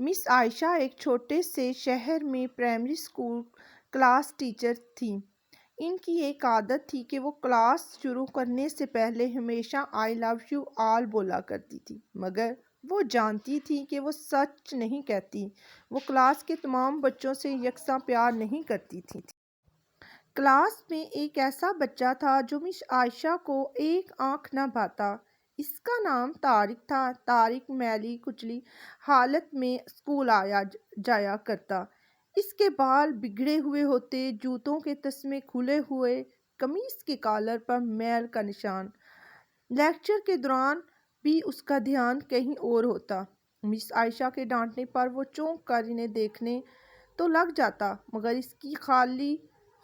مس عائشہ ایک چھوٹے سے شہر میں پرائمری اسکول کلاس ٹیچر تھیں۔ ان کی ایک عادت تھی کہ وہ کلاس شروع کرنے سے پہلے ہمیشہ "آئی لو یو آل" بولا کرتی تھی، مگر وہ جانتی تھی کہ وہ سچ نہیں کہتی۔ وہ کلاس کے تمام بچوں سے یکساں پیار نہیں کرتی تھی۔ کلاس میں ایک ایسا بچہ تھا جو مس عائشہ کو ایک آنکھ نہ بھاتا۔ اس کا نام طارق تھا۔ طارق میلی کچلی حالت میں اسکول آیا جایا کرتا۔ اس کے بال بگڑے ہوئے ہوتے، جوتوں کے تسمے کھلے ہوئے، قمیص کے کالر پر میل کا نشان۔ لیکچر کے دوران بھی اس کا دھیان کہیں اور ہوتا۔ مس عائشہ کے ڈانٹنے پر وہ چونک کر انہیں دیکھنے تو لگ جاتا، مگر اس کی خالی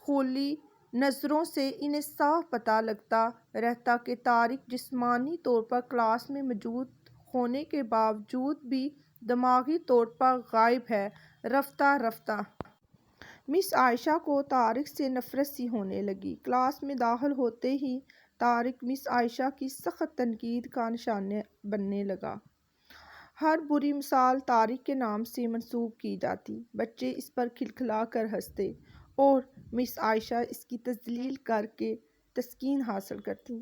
خلی نظروں سے انہیں صاف پتہ لگتا رہتا کہ طارق جسمانی طور پر کلاس میں موجود ہونے کے باوجود بھی دماغی طور پر غائب ہے۔ رفتہ رفتہ مس عائشہ کو طارق سے نفرت سی ہونے لگی۔ کلاس میں داخل ہوتے ہی طارق مس عائشہ کی سخت تنقید کا نشانہ بننے لگا۔ ہر بری مثال طارق کے نام سے منسوب کی جاتی، بچے اس پر کھلکھلا کر ہنستے اور مس عائشہ اس کی تذلیل کر کے تسکین حاصل کرتیں۔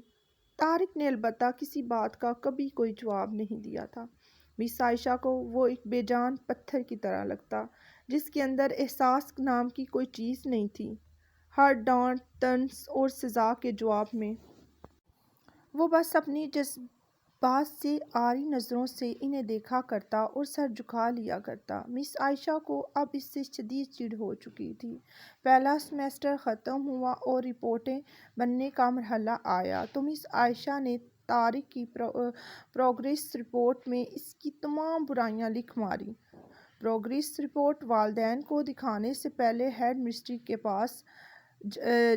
طارق نے البتہ کسی بات کا کبھی کوئی جواب نہیں دیا تھا۔ مس عائشہ کو وہ ایک بے جان پتھر کی طرح لگتا، جس کے اندر احساس نام کی کوئی چیز نہیں تھی۔ ہر ڈانٹ، طنز اور سزا کے جواب میں وہ بس اپنی جذبات سے عاری نظروں سے انہیں دیکھا کرتا اور سر جھکا لیا کرتا۔ مس عائشہ کو اب اس سے شدید چڑ ہو چکی تھی۔ پہلا سیمسٹر ختم ہوا اور رپورٹیں بننے کا مرحلہ آیا تو مس عائشہ نے طارق کی پروگریس رپورٹ میں اس کی تمام برائیاں لکھ ماریں۔ پروگریس رپورٹ والدین کو دکھانے سے پہلے ہیڈ مسٹر کے پاس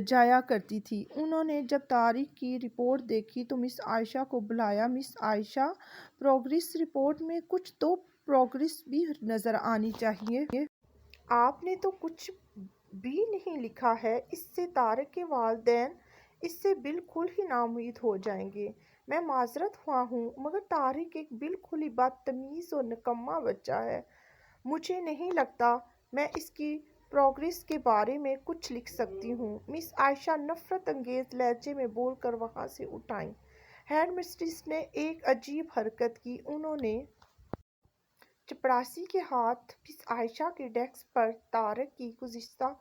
جایا کرتی تھی۔ انہوں نے جب طارق کی رپورٹ دیکھی تو مس عائشہ کو بلایا۔ "مس عائشہ، پروگریس رپورٹ میں کچھ تو پروگریس بھی نظر آنی چاہیے۔ آپ نے تو کچھ بھی نہیں لکھا ہے۔ اس سے طارق کے والدین اس سے بالکل ہی ناامید ہو جائیں گے۔ میں معذرت خواہ ہوں، مگر طارق ایک بالکل ہی بدتمیز اور نکما بچہ ہے۔ مجھے نہیں لگتا میں اس کی پروگریس کے بارے میں کچھ لکھ سکتی ہوں"۔ مس عائشہ نفرت انگیز لہجے میں بول کر وہاں سے اٹھ آئیں۔ ہیڈ مسٹریس نے ایک عجیب حرکت کی۔ انہوں نے چپڑاسی کے ہاتھ مس عائشہ کے ڈیسک پر طارق کی گزشتہ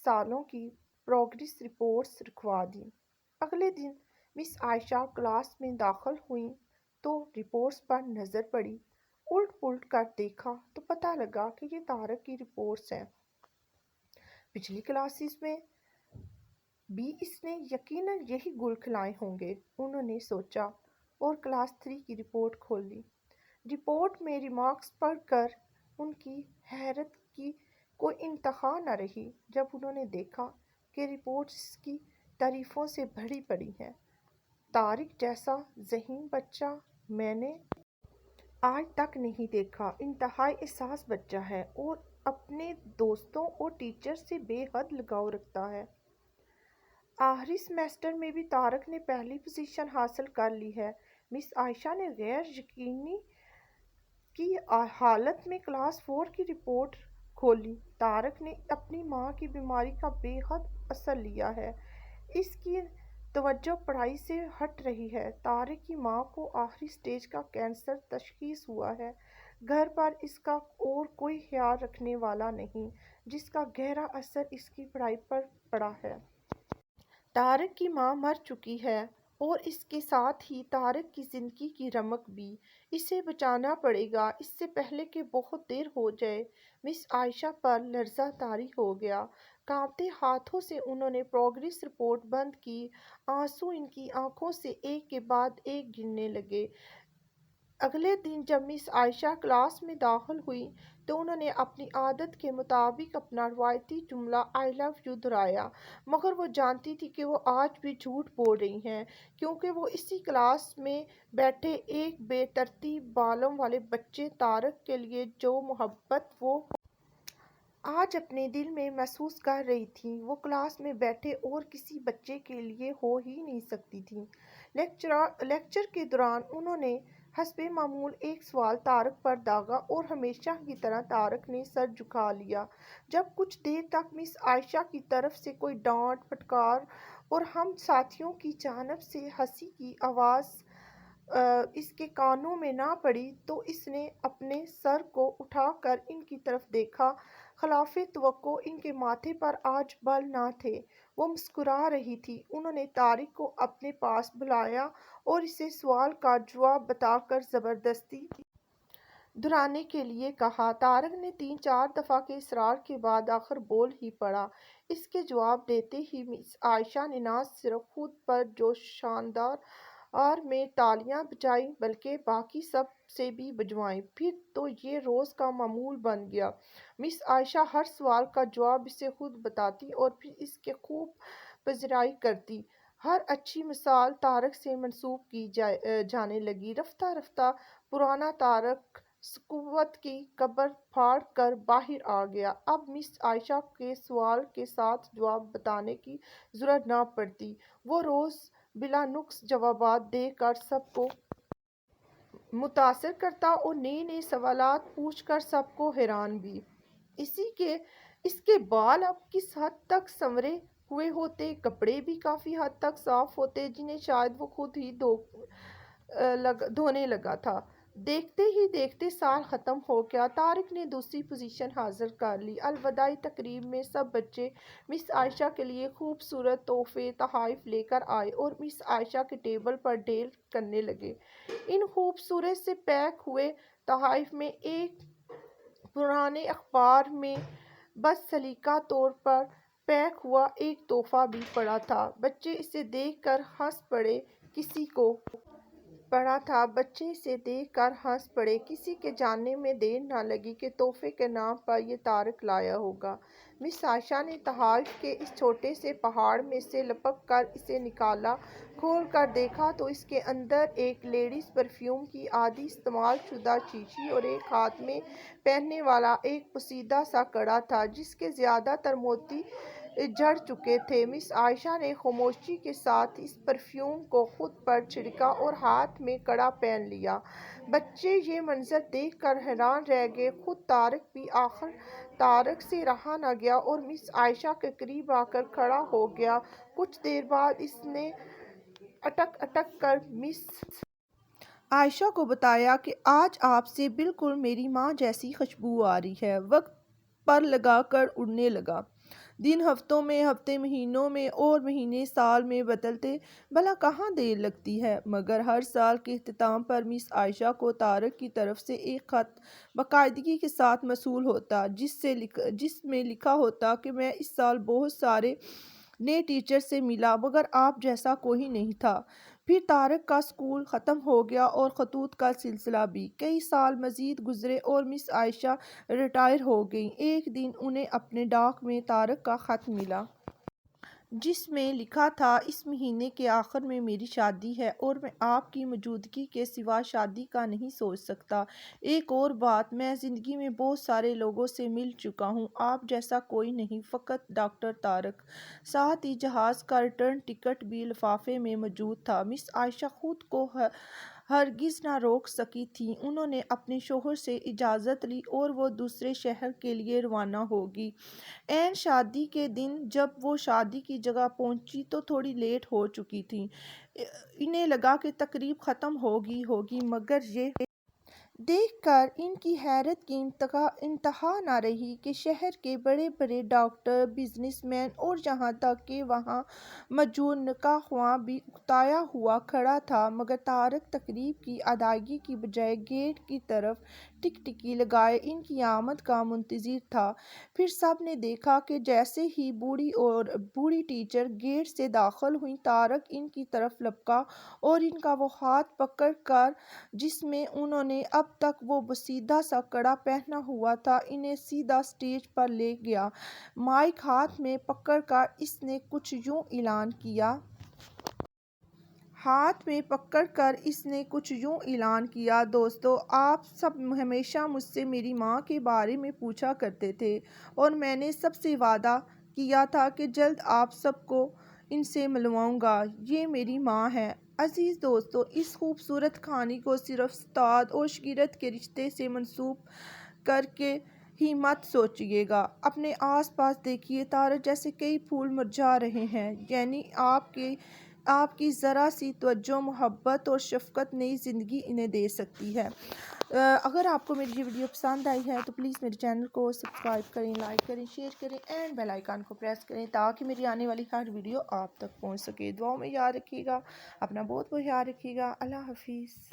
سالوں کی پروگریس رپورٹس رکھوا دیں۔ اگلے دن مس عائشہ کلاس میں داخل ہوئیں تو رپورٹس پر نظر پڑی۔ الٹ پلٹ کر دیکھا تو پتہ لگا کہ یہ طارق کی رپورٹس ہیں۔ پچھلی کلاسز میں بھی اس نے یقیناً یہی گل کھلائے ہوں گے، انہوں نے سوچا اور کلاس 3 کی رپورٹ کھولی۔ رپورٹ میں ریمارکس پڑھ کر ان کی حیرت کی کوئی انتہا نہ رہی جب انہوں نے دیکھا کہ رپورٹس اس کی تعریفوں سے بھری پڑی ہیں۔ "طارق جیسا ذہین بچہ میں نے آج تک نہیں دیکھا۔ انتہائی حساس بچہ ہے اور اپنے دوستوں اور ٹیچر سے بے حد لگاؤ رکھتا ہے۔ آخری سیمسٹر میں بھی طارق نے پہلی پوزیشن حاصل کر لی ہے"۔ مس عائشہ نے غیر یقینی کی حالت میں کلاس 4 کی رپورٹ کھولی۔ "طارق نے اپنی ماں کی بیماری کا بے حد اثر لیا ہے۔ اس کی توجہ پڑھائی سے ہٹ رہی ہے۔ طارق کی ماں کو آخری سٹیج کا کینسر تشخیص ہوا ہے۔ گھر پر اس کا اور کوئی خیال رکھنے والا نہیں، جس کا گہرا اثر اس کی پڑھائی پر پڑا ہے۔ طارق کی ماں مر چکی ہے اور اس کے ساتھ ہی طارق کی زندگی کی رمق بھی۔ اسے بچانا پڑے گا اس سے پہلے کہ بہت دیر ہو جائے"۔ مس عائشہ پر لرزہ طاری ہو گیا۔ کانپتے ہاتھوں سے انہوں نے پروگریس رپورٹ بند کی۔ آنسو ان کی آنکھوں سے ایک کے بعد ایک گرنے لگے۔ اگلے دن جب مس عائشہ کلاس میں داخل ہوئیں تو انہوں نے اپنی عادت کے مطابق اپنا روایتی جملہ "آئی لو یو" دہرایا، مگر وہ جانتی تھیں کہ وہ آج بھی جھوٹ بول رہی ہیں، کیونکہ وہ اسی کلاس میں بیٹھے ایک بے ترتیب بالوں والے بچے طارق کے لیے جو محبت وہ آج اپنے دل میں محسوس کر رہی تھیں، وہ کلاس میں بیٹھے اور کسی بچے کے لیے ہو ہی نہیں سکتی تھیں۔ لیکچر کے دوران انہوں نے حسب معمول ایک سوال طارق پر داغا اور ہمیشہ کی طرح طارق نے سر جھکا لیا۔ جب کچھ دیر تک مس عائشہ کی طرف سے کوئی ڈانٹ پھٹکار اور ہم ساتھیوں کی جانب سے ہنسی کی آواز اس کے کانوں میں نہ پڑی تو اس نے اپنے سر کو اٹھا کر ان کی طرف دیکھا۔ خلاف توقع ان کے ماتھے پر آج بال نہ تھے، وہ مسکرا رہی تھی۔ انہوں نے طارق کو اپنے پاس بلایا اور اسے سوال کا جواب بتا کر زبردستی دہرانے کے لیے کہا۔ طارق نے 3-4 دفعہ کے اصرار کے بعد آخر بول ہی پڑا۔ اس کے جواب دیتے ہی مس عائشہ نے نہ صرف خود پر جوش شاندار میں تالیاں بجائیں بلکہ باقی سب سے بھی بجوائیں۔ پھر تو یہ روز کا معمول بن گیا۔ مس عائشہ ہر سوال کا جواب اسے خود بتاتی اور پھر اس کی خوب پذیرائی کرتی۔ ہر اچھی مثال طارق سے منسوب کی جانے لگی۔ رفتہ رفتہ پرانا طارق سکوت کی قبر پھاڑ کر باہر آ گیا۔ اب مس عائشہ کے سوال کے ساتھ جواب بتانے کی ضرورت نہ پڑتی۔ وہ روز بلا نقص جوابات دے کر سب کو متاثر کرتا اور نئے نئے سوالات پوچھ کر سب کو حیران بھی۔ اس کے بال اب کس حد تک سنورے ہوئے ہوتے، کپڑے بھی کافی حد تک صاف ہوتے جنہیں شاید وہ خود ہی دھونے لگا تھا۔ دیکھتے ہی دیکھتے سال ختم ہو گیا۔ طارق نے دوسری پوزیشن حاصل کر لی۔ الوداعی تقریب میں سب بچے مس عائشہ کے لیے خوبصورت تحفے تحائف لے کر آئے اور مس عائشہ کے ٹیبل پر ڈھیر کرنے لگے۔ ان خوبصورت سے پیک ہوئے تحائف میں ایک پرانے اخبار میں بدسلیقہ طور پر پیک ہوا ایک تحفہ بھی پڑا تھا۔ بچے اسے دیکھ کر ہنس پڑے۔ کسی کے جاننے میں دیر نہ لگی کہ تحفے کے نام پر یہ طارق لایا ہوگا۔ مس عائشہ نے تحائف کے اس چھوٹے سے پہاڑ میں سے لپک کر اسے نکالا۔ کھول کر دیکھا تو اس کے اندر ایک لیڈیز پرفیوم کی آدھی استعمال شدہ شیشی اور ایک ہاتھ میں پہننے والا ایک پوسیدہ سا کڑا تھا جس کے زیادہ تر موتی جھڑ چکے تھے۔ مس عائشہ نے خاموشی کے ساتھ اس پرفیوم کو خود پر چھڑکا اور ہاتھ میں کڑا پہن لیا۔ بچے یہ منظر دیکھ کر حیران رہ گئے۔ خود طارق بھی آخر طارق سے رہا نہ گیا اور مس عائشہ کے قریب آ کر کھڑا ہو گیا۔ کچھ دیر بعد اس نے اٹک اٹک کر مس عائشہ کو بتایا کہ آج آپ سے بالکل میری ماں جیسی خوشبو آ رہی ہے۔ وقت پر لگا کر اڑنے لگا۔ دن ہفتوں میں، ہفتے مہینوں میں اور مہینے سال میں بدلتے، بھلا کہاں دیر لگتی ہے؟ مگر ہر سال کے اختتام پر مس عائشہ کو طارق کی طرف سے ایک خط باقاعدگی کے ساتھ موصول ہوتا جس میں لکھا ہوتا کہ میں اس سال بہت سارے نئے ٹیچر سے ملا مگر آپ جیسا کوئی نہیں تھا۔ پھر طارق کا اسکول ختم ہو گیا اور خطوط کا سلسلہ بھی۔ کئی سال مزید گزرے اور مس عائشہ ریٹائر ہو گئیں۔ ایک دن انہیں اپنے ڈاک میں طارق کا خط ملا جس میں لکھا تھا، اس مہینے کے آخر میں میری شادی ہے اور میں آپ کی موجودگی کے سوا شادی کا نہیں سوچ سکتا۔ ایک اور بات، میں زندگی میں بہت سارے لوگوں سے مل چکا ہوں، آپ جیسا کوئی نہیں، فقط ڈاکٹر طارق۔ ساتھ ہی جہاز کا ریٹرن ٹکٹ بھی لفافے میں موجود تھا۔ مس عائشہ خود کو ہرگز نہ روک سکی تھیں۔ انہوں نے اپنے شوہر سے اجازت لی اور وہ دوسرے شہر کے لیے روانہ ہوگی۔ عین شادی کے دن جب وہ شادی کی جگہ پہنچی تو تھوڑی لیٹ ہو چکی تھیں۔ انہیں لگا کہ تقریب ختم ہوگی مگر یہ دیکھ کر ان کی حیرت کی انتہا نہ رہی کہ شہر کے بڑے بڑے ڈاکٹر، بزنس مین اور یہاں تک کہ وہاں موجود نکاح خواں بھی اکتایا ہوا کھڑا تھا مگر طارق تقریب کی ادائیگی کی بجائے گیٹ کی طرف ٹکٹکی لگائے ان کی آمد کا منتظر تھا۔ پھر سب نے دیکھا کہ جیسے ہی بوڑھی ٹیچر گیٹ سے داخل ہوئیں طارق ان کی طرف لپکا اور ان کا وہ ہاتھ پکڑ کر جس میں انہوں نے اب تک وہ بوسیدہ سا کڑا پہنا ہوا تھا انہیں سیدھا اسٹیج پر لے گیا۔ مائیک ہاتھ میں پکڑ کر اس نے کچھ یوں اعلان کیا، دوستو، آپ سب ہمیشہ مجھ سے میری ماں کے بارے میں پوچھا کرتے تھے اور میں نے سب سے وعدہ کیا تھا کہ جلد آپ سب کو ان سے ملواؤں گا۔ یہ میری ماں ہیں، عزیز دوستو، اس خوبصورت کہانی کو صرف استاد اور شاگرد کے رشتے سے منسوب کر کے ہی مت سوچیے گا۔ اپنے آس پاس دیکھیے، تاروں جیسے کئی پھول مرجھا رہے ہیں، یعنی آپ کی ذرا سی توجہ، محبت اور شفقت نئی زندگی انہیں دے سکتی ہے۔ اگر آپ کو میری یہ ویڈیو پسند آئی ہے تو پلیز میرے چینل کو سبسکرائب کریں، لائک کریں، شیئر کریں اینڈ بیل آئیکن کو پریس کریں تاکہ میری آنے والی ہر ویڈیو آپ تک پہنچ سکے۔ دعاؤں میں یاد رکھیے گا، اپنا بہت خیال رکھیے گا۔ اللہ حافظ۔